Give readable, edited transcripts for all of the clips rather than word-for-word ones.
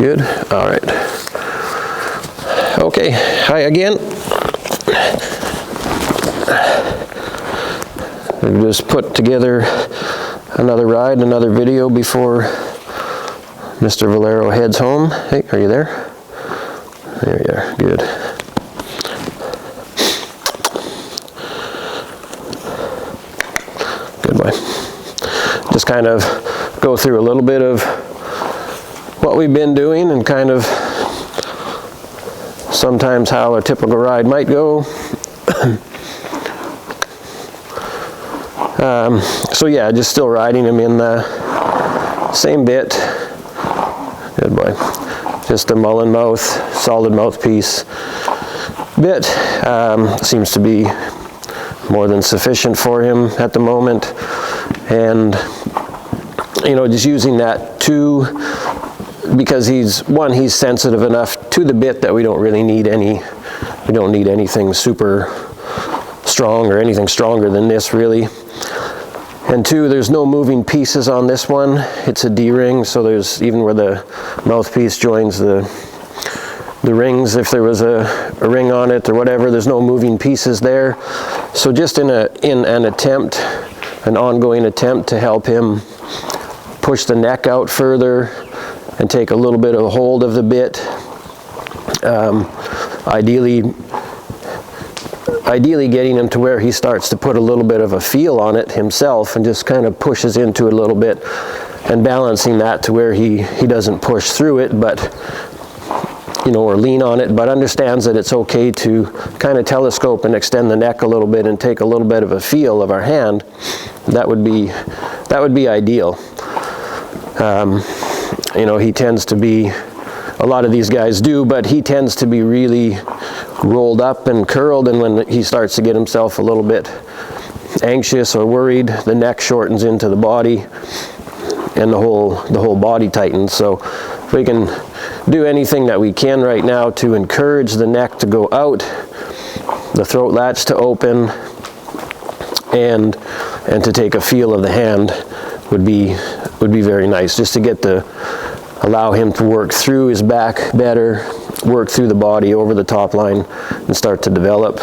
Good. All right. Okay. Hi again. We've just put together another ride, another video before Mr. Valero heads home. Hey, are you there? There you are. Good. Good boy. Just kind of go through a little bit of what we've been doing and kind of sometimes how a typical ride might go. So yeah, just still riding him in the same bit. Good boy. Just a mullen mouth, solid mouthpiece bit. Seems to be more than sufficient for him at the moment. And, you know, just using that too, because he's sensitive enough to the bit that we don't really need anything super strong or anything stronger than this really. And two, there's no moving pieces on this one. It's a D-ring, so there's, even where the mouthpiece joins the rings, if there was a ring on it or whatever, there's no moving pieces there. So just in an ongoing attempt to help him push the neck out further and take a little bit of a hold of the bit. Ideally getting him to where he starts to put a little bit of a feel on it himself and just kind of pushes into it a little bit, and balancing that to where he doesn't push through it, but, you know, or lean on it, but understands that it's okay to kind of telescope and extend the neck a little bit and take a little bit of a feel of our hand. That would be ideal. You know, he tends to be, a lot of these guys do, but he tends to be really rolled up and curled, and when he starts to get himself a little bit anxious or worried, the neck shortens into the body and the whole body tightens. So if we can do anything that we can right now to encourage the neck to go out, the throat latch to open, and to take a feel of the hand would be very nice, just to allow him to work through his back better, work through the body over the top line, and start to develop,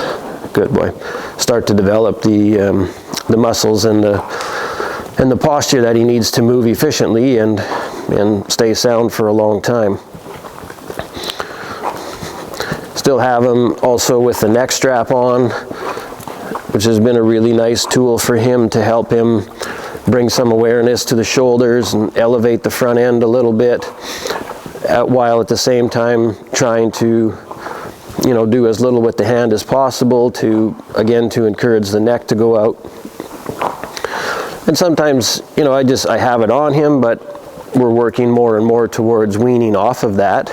good boy, start to develop the muscles and the posture that he needs to move efficiently and stay sound for a long time. Still have him also with the neck strap on, which has been a really nice tool for him to help him bring some awareness to the shoulders and elevate the front end a little bit, while at the same time trying to, you know, do as little with the hand as possible to encourage the neck to go out. And sometimes, you know, I have it on him, but we're working more and more towards weaning off of that.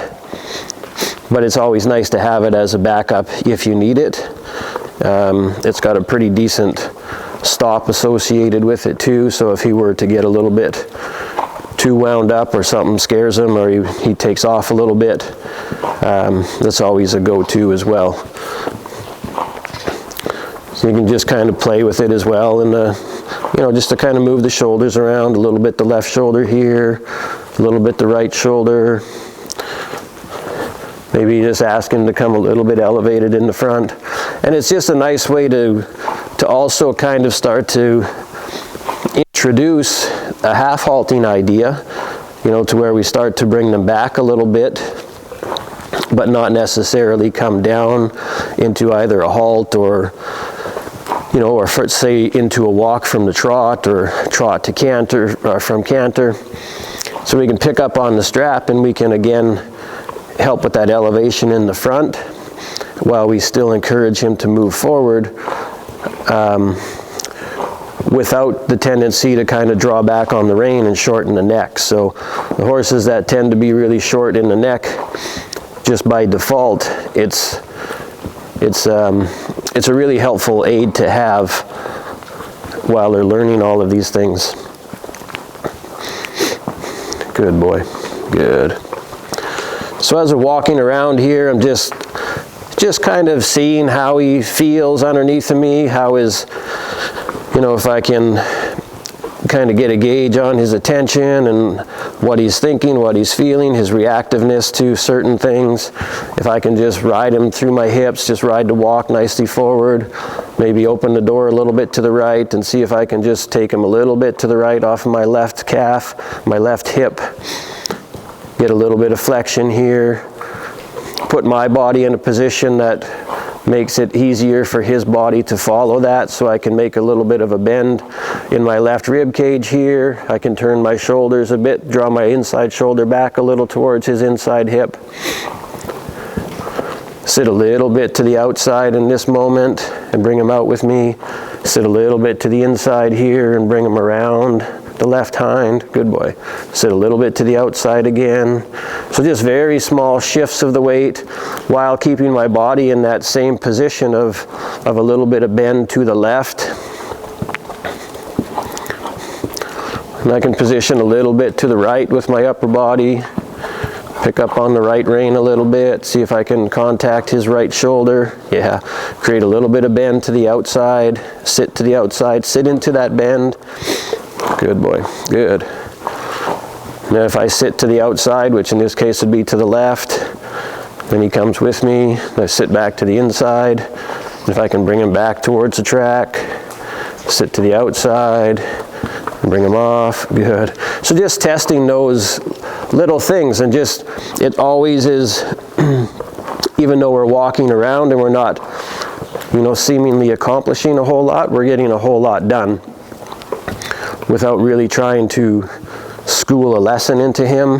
But it's always nice to have it as a backup if you need it. It's got a pretty decent stop associated with it too, so if he were to get a little bit too wound up or something scares him, or he takes off a little bit, that's always a go-to as well. So you can just kind of play with it as well, and you know, just to kind of move the shoulders around a little bit, the left shoulder here, a little bit the right shoulder. Maybe just ask him to come a little bit elevated in the front. And it's just a nice way to also kind of start to introduce a half halting idea, you know, to where we start to bring them back a little bit, but not necessarily come down into either a halt or, you know, or say into a walk from the trot, or trot to canter, or from canter. So we can pick up on the strap, and we can again help with that elevation in the front while we still encourage him to move forward, without the tendency to kind of draw back on the rein and shorten the neck. So the horses that tend to be really short in the neck, just by default, it's a really helpful aid to have while they're learning all of these things. Good boy, good. So as we're walking around here, I'm just kind of seeing how he feels underneath of me, how his, you know, if I can kind of get a gauge on his attention and what he's thinking, what he's feeling, his reactiveness to certain things. If I can just ride him through my hips, just ride the walk nicely forward, maybe open the door a little bit to the right and see if I can just take him a little bit to the right off of my left calf, my left hip. Get a little bit of flexion here. Put my body in a position that makes it easier for his body to follow that, so I can make a little bit of a bend in my left rib cage here. I can turn my shoulders a bit, draw my inside shoulder back a little towards his inside hip. Sit a little bit to the outside in this moment and bring him out with me. Sit a little bit to the inside here and bring him around the left hind. Good boy. Sit a little bit to the outside again. So just very small shifts of the weight while keeping my body in that same position of a little bit of bend to the left. And I can position a little bit to the right with my upper body. Pick up on the right rein a little bit, see if I can contact his right shoulder. Yeah, create a little bit of bend to the outside, sit to the outside, sit into that bend. Good boy, good. Now if I sit to the outside, which in this case would be to the left, then he comes with me, I sit back to the inside. If I can bring him back towards the track, sit to the outside, bring him off, good. So just testing those little things, and just, it always is, even though we're walking around and we're not, seemingly accomplishing a whole lot, we're getting a whole lot done without really trying to school a lesson into him,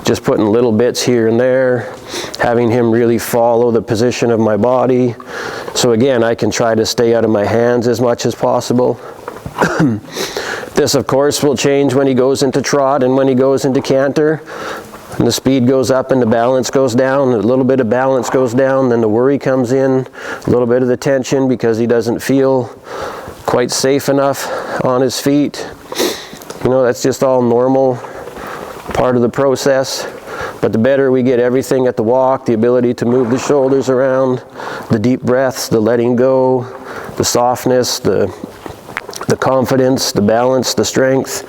just putting little bits here and there, having him really follow the position of my body. So again, I can try to stay out of my hands as much as possible. This, of course, will change when he goes into trot and when he goes into canter. And the speed goes up and the balance goes down. A little bit of balance goes down, then the worry comes in, a little bit of the tension because he doesn't feel quite safe enough on his feet. That's just all normal, part of the process. But the better we get everything at the walk, the ability to move the shoulders around, the deep breaths, the letting go, the softness, the confidence, the balance, the strength,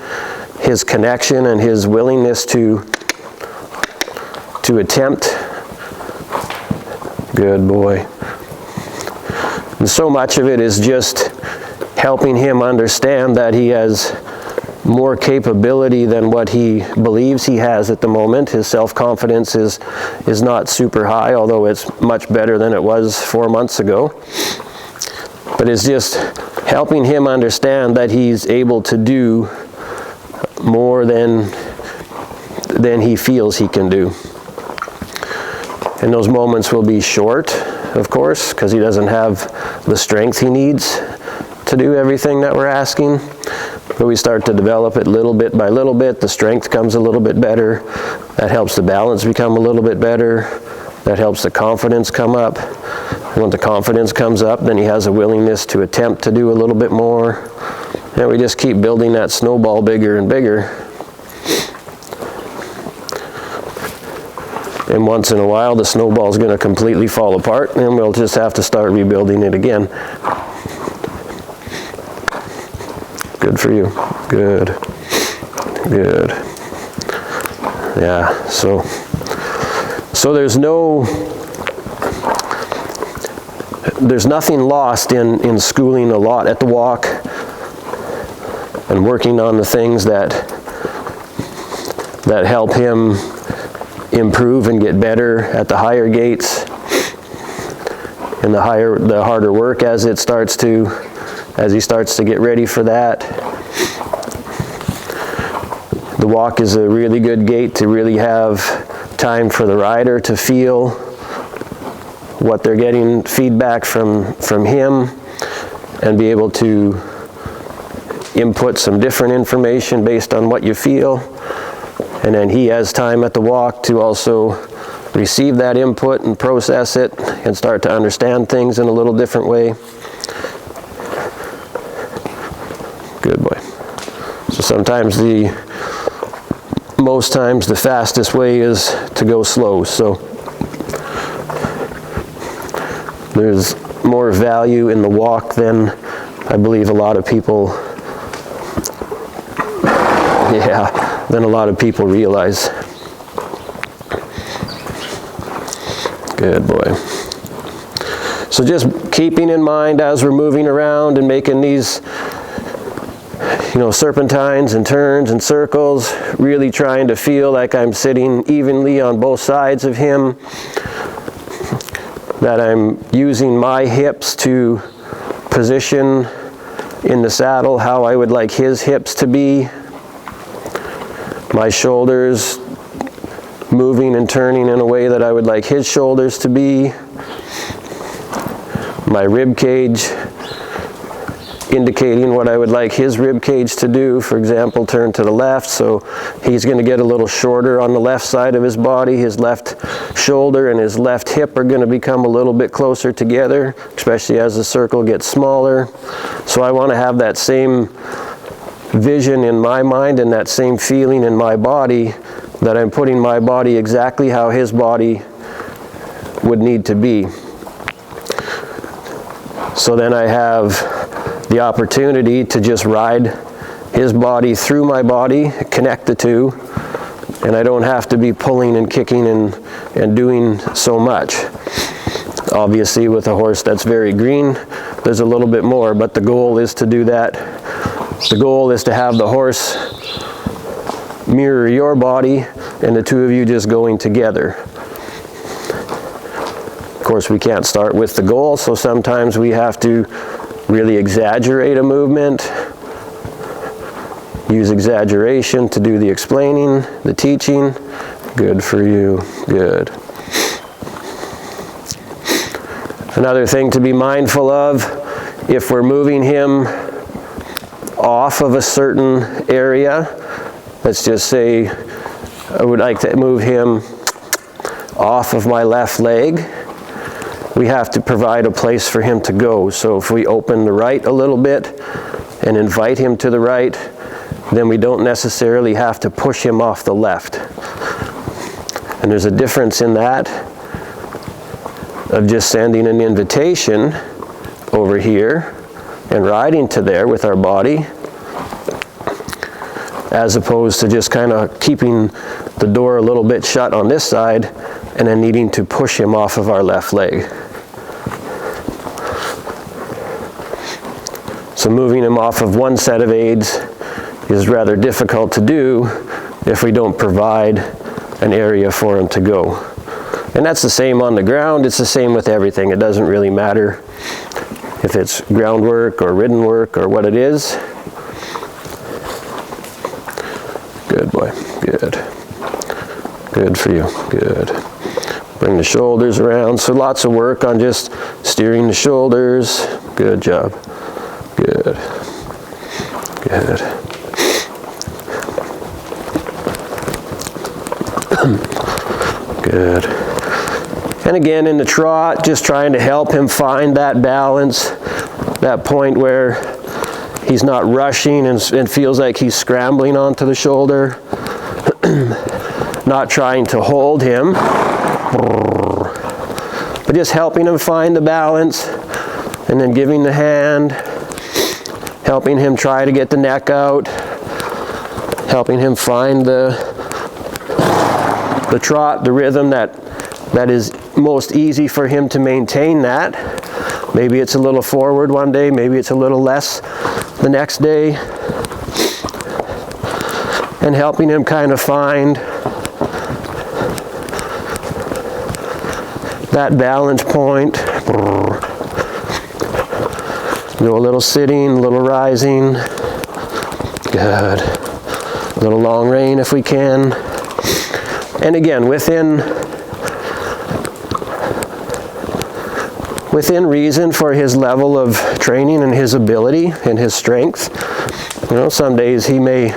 his connection and his willingness to attempt. Good boy. And so much of it is just helping him understand that he has more capability than what he believes he has at the moment. His self-confidence is not super high, although it's much better than it was 4 months ago. But it's just helping him understand that he's able to do more than he feels he can do. And those moments will be short, of course, because he doesn't have the strength he needs to do everything that we're asking. But we start to develop it little bit by little bit. The strength comes a little bit better. That helps the balance become a little bit better. That helps the confidence come up. And when the confidence comes up, then he has a willingness to attempt to do a little bit more. And we just keep building that snowball bigger and bigger. And once in a while, the snowball's going to completely fall apart, and we'll just have to start rebuilding it again. Good for you. Good. Good. Yeah, so there's nothing lost in schooling a lot at the walk and working on the things that help him improve and get better at the higher gaits, and the harder work as he starts to get ready for that. The walk is a really good gait to really have time for the rider to feel what they're getting feedback from him, and be able to input some different information based on what you feel. And then he has time at the walk to also receive that input and process it and start to understand things in a little different way. Good boy. So most times the fastest way is to go slow. So there's more value in the walk than I believe a lot of people than a lot of people realize. Good boy. So just keeping in mind as we're moving around and making these, serpentines and turns and circles, really trying to feel like I'm sitting evenly on both sides of him, that I'm using my hips to position in the saddle how I would like his hips to be, my shoulders moving and turning in a way that I would like his shoulders to be, my rib cage indicating what I would like his rib cage to do. For example, turn to the left, so he's going to get a little shorter on the left side of his body. His left shoulder and his left hip are going to become a little bit closer together, especially as the circle gets smaller. So I want to have that same vision in my mind and that same feeling in my body, that I'm putting my body exactly how his body would need to be. So then I have the opportunity to just ride his body through my body, connect the two, and I don't have to be pulling and kicking and doing so much. Obviously, with a horse that's very green, there's a little bit more, but the goal is to do that. The goal is to have the horse mirror your body and the two of you just going together. Of course, we can't start with the goal, so sometimes we have to really exaggerate a movement, use exaggeration to do the explaining, the teaching. Good for you, good. Another thing to be mindful of, if we're moving him off of a certain area, let's just say I would like to move him off of my left leg, we have to provide a place for him to go. So if we open the right a little bit and invite him to the right, then we don't necessarily have to push him off the left. And there's a difference in that of just sending an invitation over here and riding to there with our body, as opposed to just kind of keeping the door a little bit shut on this side and then needing to push him off of our left leg. So moving him off of one set of aids is rather difficult to do if we don't provide an area for him to go. And that's the same on the ground. It's the same with everything. It doesn't really matter if it's groundwork or ridden work or what it is. Good boy, good. Good for you, good. Bring the shoulders around. So lots of work on just steering the shoulders. Good job. Good. Good. Good. And again, in the trot, just trying to help him find that balance, that point where he's not rushing and feels like he's scrambling onto the shoulder. Not trying to hold him, but just helping him find the balance, and then giving the hand, helping him try to get the neck out, helping him find the trot, the rhythm that is most easy for him to maintain that. Maybe it's a little forward one day, maybe it's a little less the next day, and helping him kind of find that balance point. Do a little sitting, a little rising. Good. A little long rein if we can. And again, within reason for his level of training and his ability and his strength. Some days he may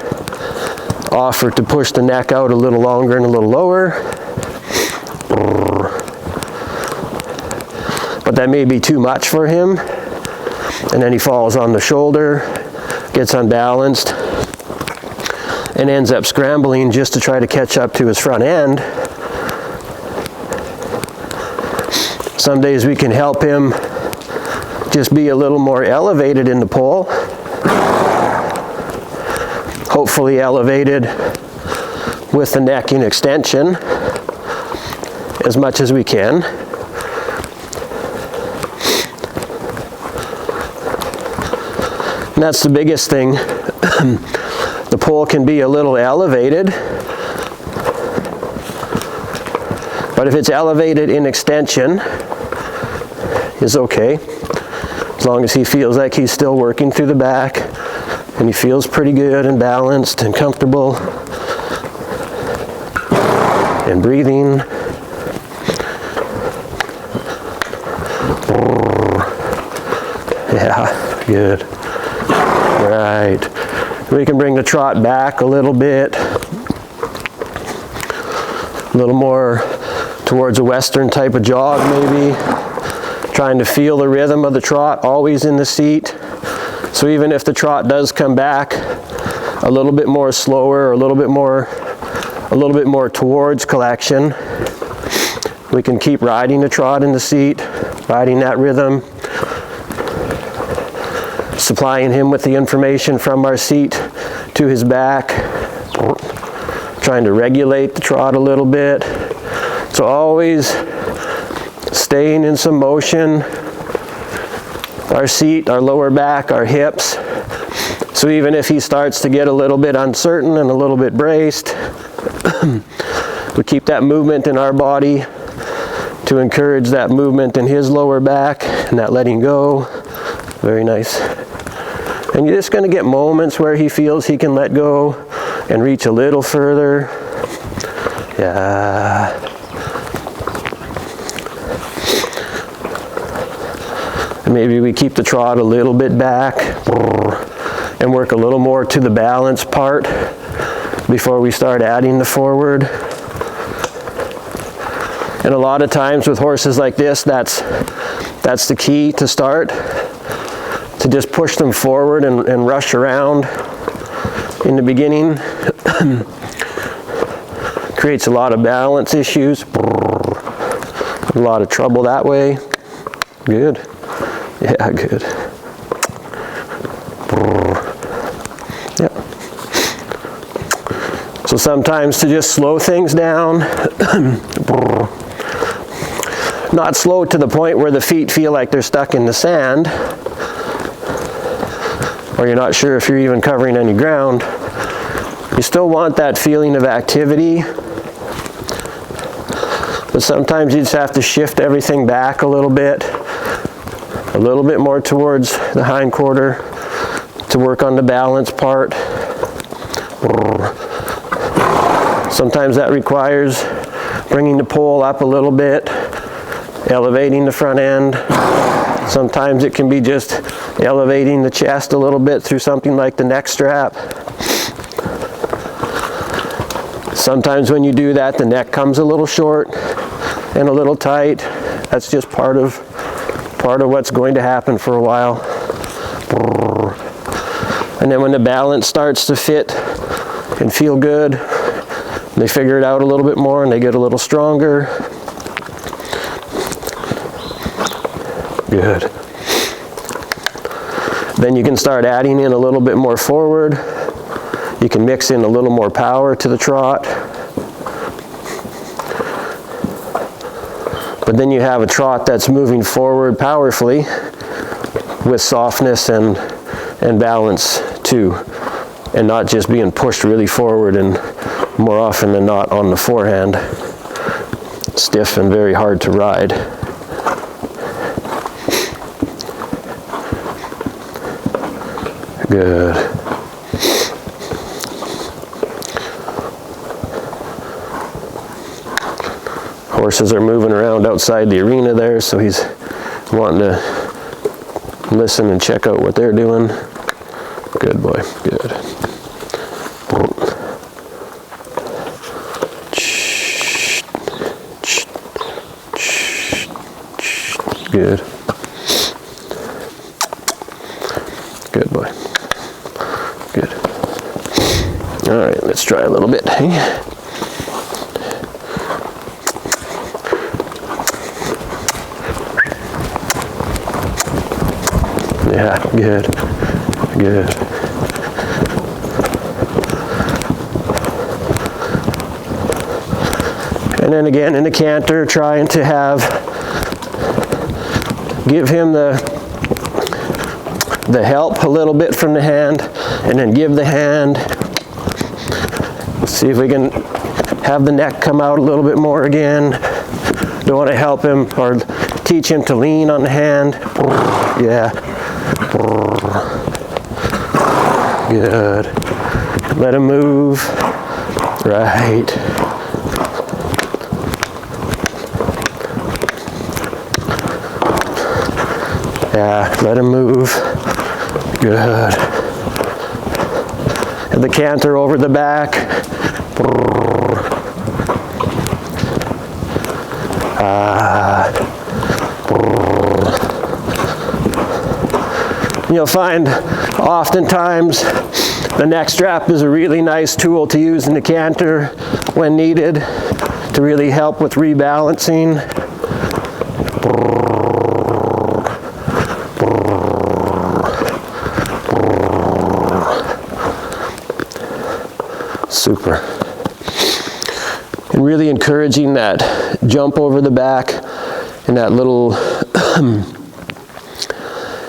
offer to push the neck out a little longer and a little lower. But that may be too much for him. And then he falls on the shoulder, gets unbalanced, and ends up scrambling just to try to catch up to his front end. Some days we can help him just be a little more elevated in the pole. Hopefully elevated with the neck in extension as much as we can. And that's the biggest thing. The pole can be a little elevated, but if it's elevated in extension, is okay, as long as he feels like he's still working through the back and he feels pretty good and balanced and comfortable and breathing. Yeah, good. Right. We can bring the trot back a little bit, a little more towards a western type of jog maybe, trying to feel the rhythm of the trot always in the seat. So even if the trot does come back a little bit more slower, or a little bit more towards collection, we can keep riding the trot in the seat, riding that rhythm, supplying him with the information from our seat to his back, trying to regulate the trot a little bit. So always staying in some motion, our seat, our lower back, our hips. So even if he starts to get a little bit uncertain and a little bit braced, we keep that movement in our body to encourage that movement in his lower back and that letting go. Very nice. And you're just going to get moments where he feels he can let go and reach a little further. Yeah. And maybe we keep the trot a little bit back and work a little more to the balance part before we start adding the forward. And a lot of times with horses like this, that's the key to start. To just push them forward and rush around in the beginning creates a lot of balance issues, a lot of trouble that way. Good. Yeah, good. Yep. So sometimes to just slow things down, not slow to the point where the feet feel like they're stuck in the sand, or you're not sure if you're even covering any ground. You still want that feeling of activity, but sometimes you just have to shift everything back a little bit more towards the hind quarter to work on the balance part. Sometimes that requires bringing the pole up a little bit, elevating the front end. Sometimes it can be just elevating the chest a little bit through something like the neck strap. Sometimes when you do that, the neck comes a little short and a little tight. That's just part of what's going to happen for a while. And then when the balance starts to fit and feel good, they figure it out a little bit more and they get a little stronger. Good. Then you can start adding in a little bit more forward. You can mix in a little more power to the trot. But then you have a trot that's moving forward powerfully with softness and balance too, and not just being pushed really forward and more often than not on the forehand. Stiff and very hard to ride. Good. Horses are moving around outside the arena there, so he's wanting to listen and check out what they're doing. Good boy, good. Good. Good boy. Good. All right, let's try a little bit. Yeah, good. Good. And then again in the canter, trying to give him the help a little bit from the hand, and then give the hand. See if we can have the neck come out a little bit more again. Don't want to help him or teach him to lean on the hand. Yeah. Good. Let him move. Right. Yeah, let him move. Good. And the canter over the back. You'll find oftentimes the neck strap is a really nice tool to use in the canter when needed to really help with rebalancing. Super. And really encouraging that jump over the back and that little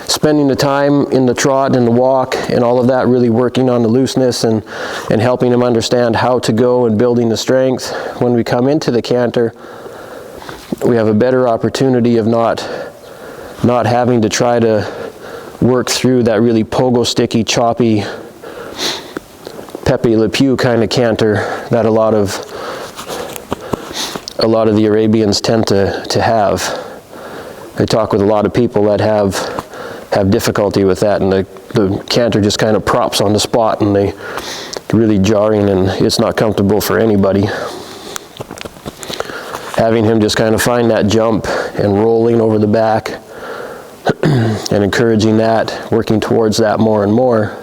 spending the time in the trot and the walk and all of that, really working on the looseness and helping him understand how to go and building the strength. When we come into the canter, we have a better opportunity of not having to try to work through that really pogo sticky, choppy, Pepe Le Pew kind of canter that a lot of the Arabians tend to have. I talk with a lot of people that have difficulty with that, and the canter just kind of props on the spot, and they really jarring, and it's not comfortable for anybody. Having him just kind of find that jump and rolling over the back and encouraging that, working towards that more and more,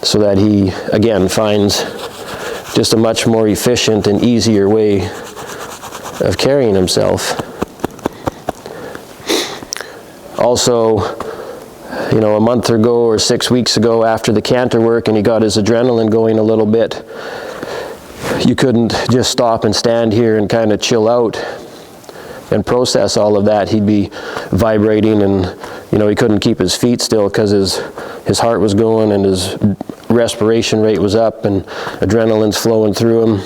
so that he, again, finds just a much more efficient and easier way of carrying himself. Also, you know, a month ago or 6 weeks ago after the canter work and he got his adrenaline going a little bit, you couldn't just stop and stand here and kind of chill out and process all of that. He'd be vibrating, and you know, he couldn't keep his feet still because his heart was going and his respiration rate was up and adrenaline's flowing through him.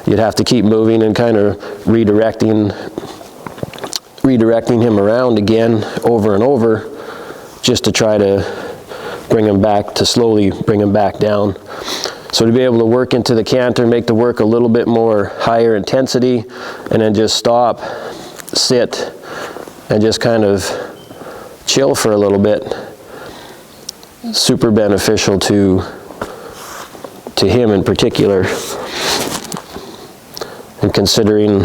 You'd have to keep moving and kind of redirecting him around again over and over, just to try to bring him back, to slowly bring him back down. So to be able to work into the canter, make the work a little bit more higher intensity, and then just stop, sit, and just kind of chill for a little bit, super beneficial to him in particular. And considering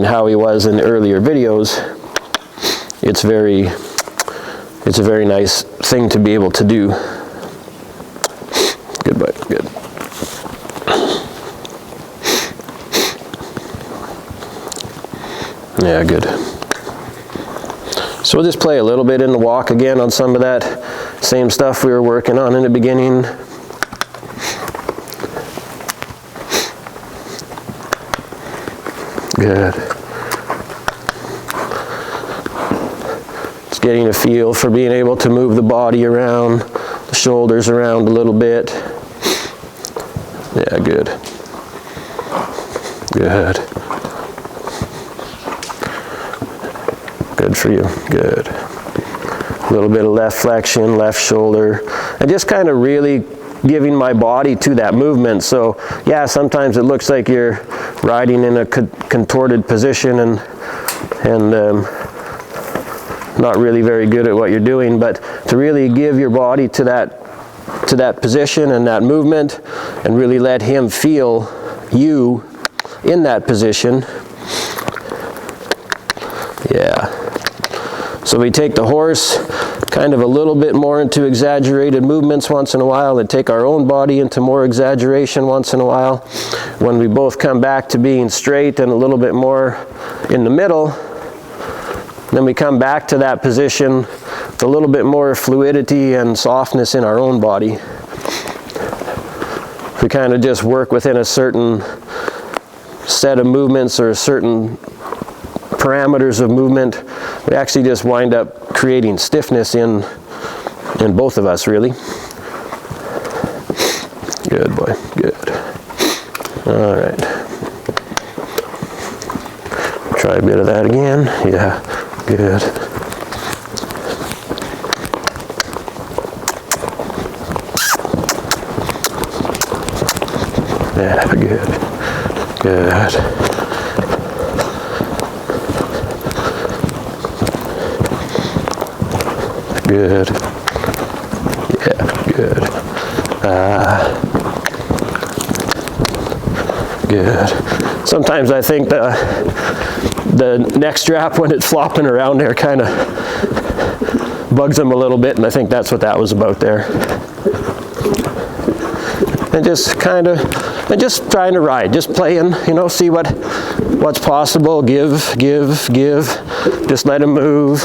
how he was in the earlier videos, it's a very nice thing to be able to do. Good, bud, good. Yeah, good. So we'll just play a little bit in the walk again on some of that same stuff we were working on in the beginning. Good. Just getting a feel for being able to move the body around, the shoulders around a little bit. Yeah, good. Good. Good for you. Good. A little bit of left flexion, left shoulder, and just kind of really giving my body to that movement. So yeah, sometimes it looks like you're riding in a contorted position and not really very good at what you're doing, but to really give your body to that position and that movement, and really let him feel you in that position. Yeah. So we take the horse kind of a little bit more into exaggerated movements once in a while, and take our own body into more exaggeration once in a while. When we both come back to being straight and a little bit more in the middle, then we come back to that position with a little bit more fluidity and softness in our own body. If we kind of just work within a certain set of movements or certain parameters of movement, we actually just wind up creating stiffness in both of us, really. Good boy, good. All right. Try a bit of that again. Yeah, good. Yeah, good. Good. Good. Yeah, good. Good. Sometimes I think the neck strap, when it's flopping around there, kind of bugs them a little bit, and I think that's what that was about there. And just kind of, and just trying to ride, just playing, you know, see what's possible. Give. Just let him move.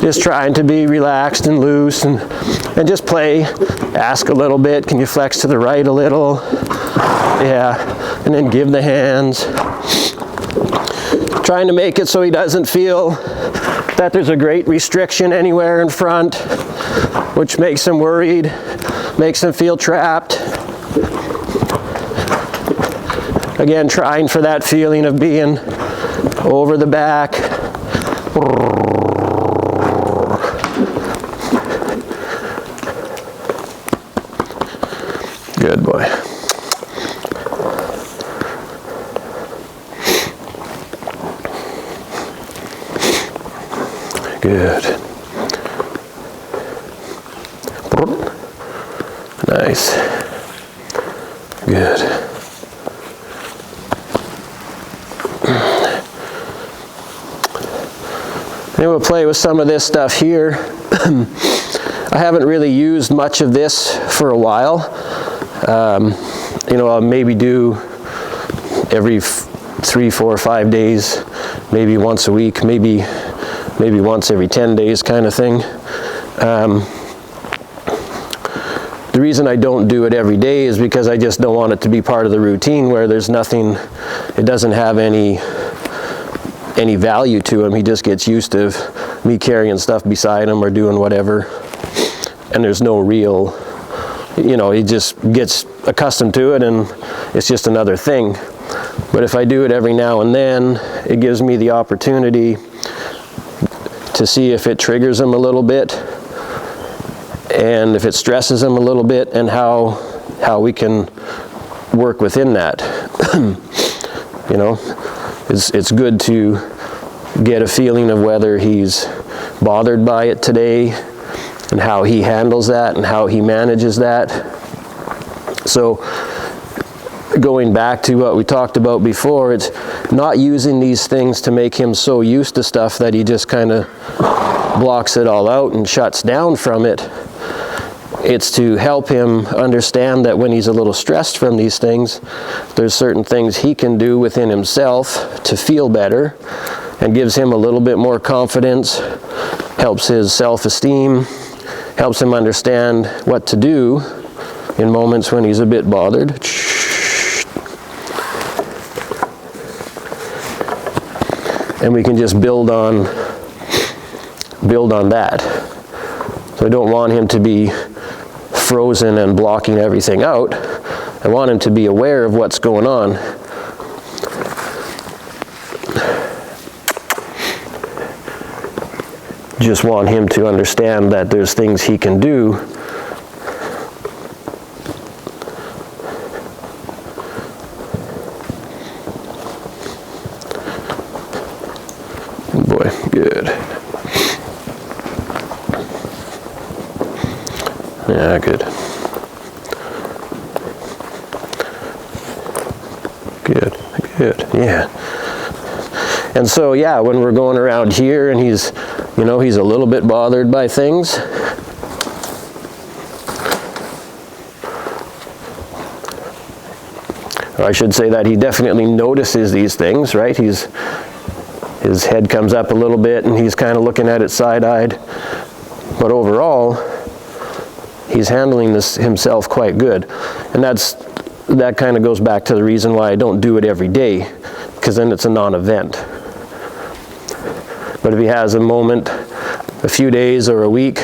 Just trying to be relaxed and loose, and just play. Ask a little bit. Can you flex to the right a little? Yeah, and then give the hands. Trying to make it so he doesn't feel that there's a great restriction anywhere in front, which makes him worried, makes him feel trapped. Again, trying for that feeling of being over the back. Good boy. Good. Nice. Good. Then we'll play with some of this stuff here. I haven't really used much of this for a while. You know, I'll maybe do every 3, 4, 5 days, maybe once a week, maybe once every 10 days kind of thing. The reason I don't do it every day is because I just don't want it to be part of the routine where there's nothing, it doesn't have any value to him. He just gets used to me carrying stuff beside him or doing whatever, and there's no real, you know, he just gets accustomed to it and it's just another thing. But if I do it every now and then, it gives me the opportunity to see if it triggers him a little bit and if it stresses him a little bit, and how we can work within that. You know, it's good to get a feeling of whether he's bothered by it today and how he handles that and how he manages that. So going back to what we talked about before, it's not using these things to make him so used to stuff that he just kind of blocks it all out and shuts down from it. It's to help him understand that when he's a little stressed from these things, there's certain things he can do within himself to feel better, and gives him a little bit more confidence, helps his self-esteem, helps him understand what to do in moments when he's a bit bothered. And we can just build on that. So I don't want him to be frozen and blocking everything out. I want him to be aware of what's going on. Just want him to understand that there's things he can do boy, good. Yeah, good. Good, yeah. And so, yeah, when we're going around here and he's, you know, he's a little bit bothered by things, or I should say that he definitely notices these things, right? His head comes up a little bit and he's kind of looking at it side-eyed. But overall, he's handling this himself quite good. And that kind of goes back to the reason why I don't do it every day, because then it's a non-event. But if he has a moment, a few days or a week,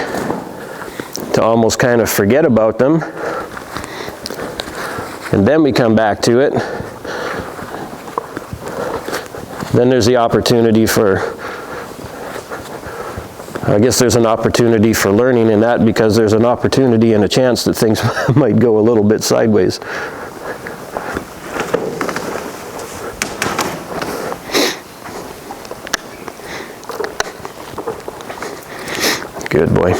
to almost kind of forget about them, and then we come back to it, then there's the opportunity for, I guess there's an opportunity for learning in that, because there's an opportunity and a chance that things might go a little bit sideways. Good boy.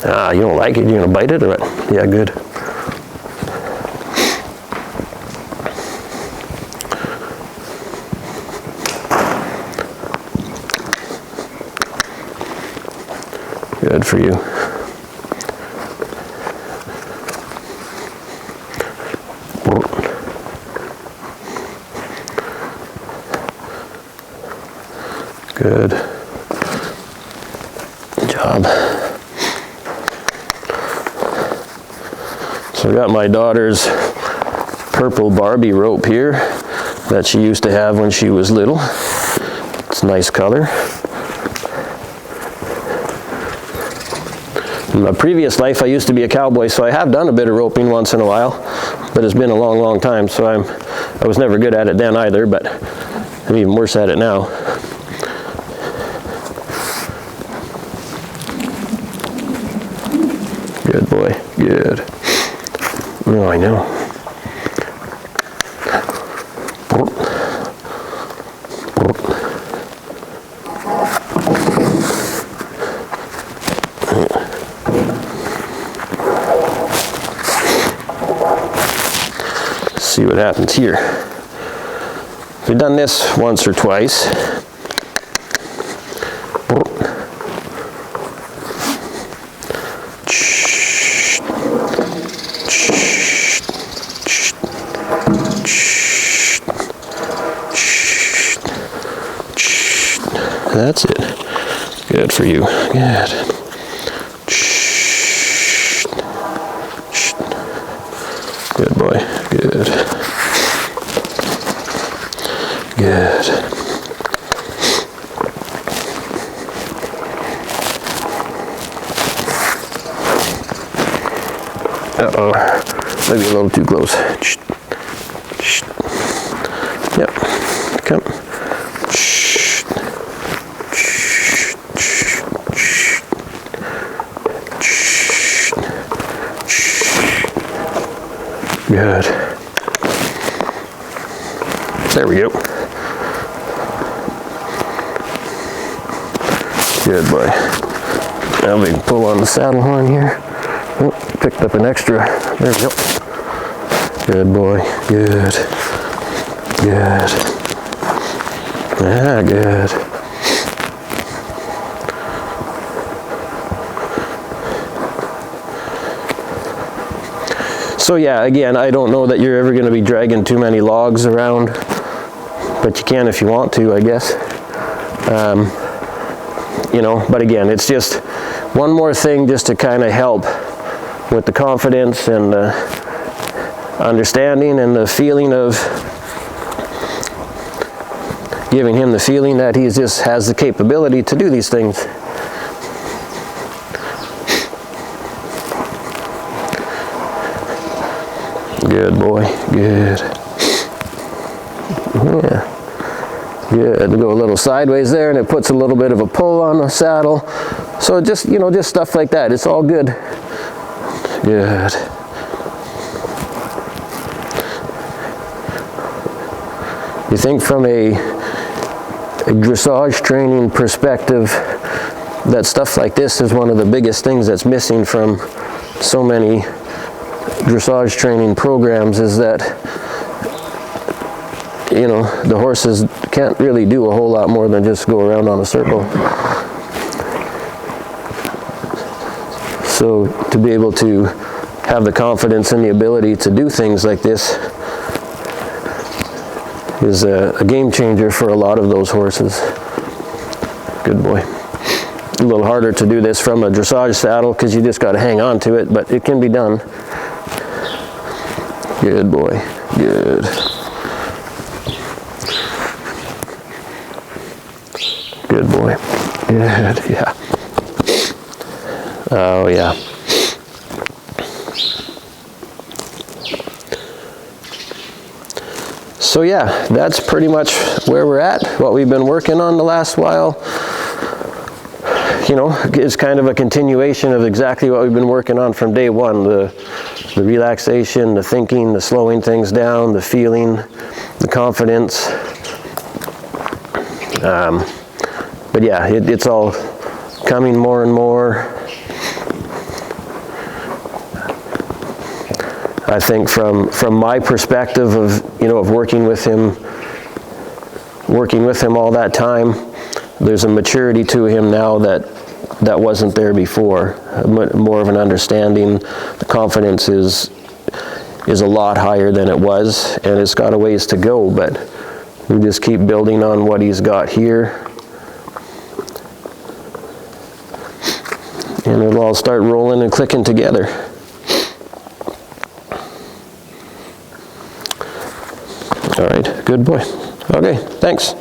Ah, you don't like it? You're gonna bite it or what? Yeah, good. Good for you. Good job. So I got my daughter's purple Barbie rope here that she used to have when she was little. It's a nice color. In my previous life, I used to be a cowboy, so I have done a bit of roping once in a while, but it's been a long, long time, so I was never good at it then either, but I'm even worse at it now. Good boy, good. Oh, I know. See what happens here. We've done this once or twice. That's it. Good for you. Good. Good boy. Good. Good. Uh-oh. Maybe a little too close. Yep. Come. Good. There we go. Good boy. Now we can pull on the saddle horn here. Oh, picked up an extra. There we go. Good boy. Good. Good. Ah, good. So yeah, again, I don't know that you're ever going to be dragging too many logs around, but you can if you want to, I guess. You know, but again, it's just one more thing just to kind of help with the confidence and the understanding and the feeling of giving him the feeling that he just has the capability to do these things. Good boy, good. Yeah, good. Go a little sideways there, and it puts a little bit of a pull on the saddle. So just, you know, just stuff like that. It's all good. Good. You think from a dressage training perspective that stuff like this is one of the biggest things that's missing from so many dressage training programs, is that, you know, the horses can't really do a whole lot more than just go around on a circle. So to be able to have the confidence and the ability to do things like this is a game changer for a lot of those horses. Good boy. A little harder to do this from a dressage saddle because you just got to hang on to it, but it can be done. Good boy, good. Good boy, good, yeah. Oh yeah. So yeah, that's pretty much where we're at, what we've been working on the last while. You know, it's kind of a continuation of exactly what we've been working on from day one. The relaxation, the thinking, the slowing things down, the feeling, the confidence. But yeah, it's all coming more and more. I think from my perspective of, you know, of working with him all that time, there's a maturity to him now that wasn't there before. More of an understanding. The confidence is a lot higher than it was, and it's got a ways to go, but we just keep building on what he's got here. And it'll all start rolling and clicking together. All right, good boy. Okay, thanks.